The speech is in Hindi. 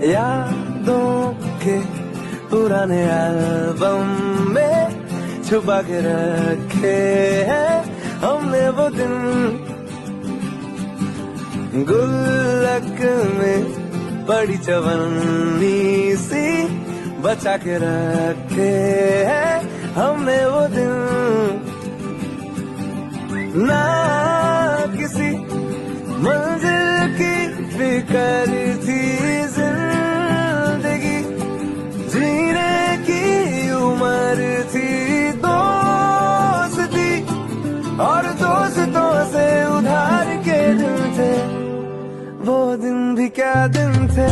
यादों के पुराने एल्बम में छुपा के रखे हैं हमने वो दिन, गुल्लक में बड़ी चवन्नी सी बचा के रखे हैं हमने वो दिन। ना किसी मंजिल की फिक्र थी जिंदगी, जीने की उम्र थी, दोस्ती और दोस्तों से उधार के दिन थे, वो दिन भी क्या दिन थे।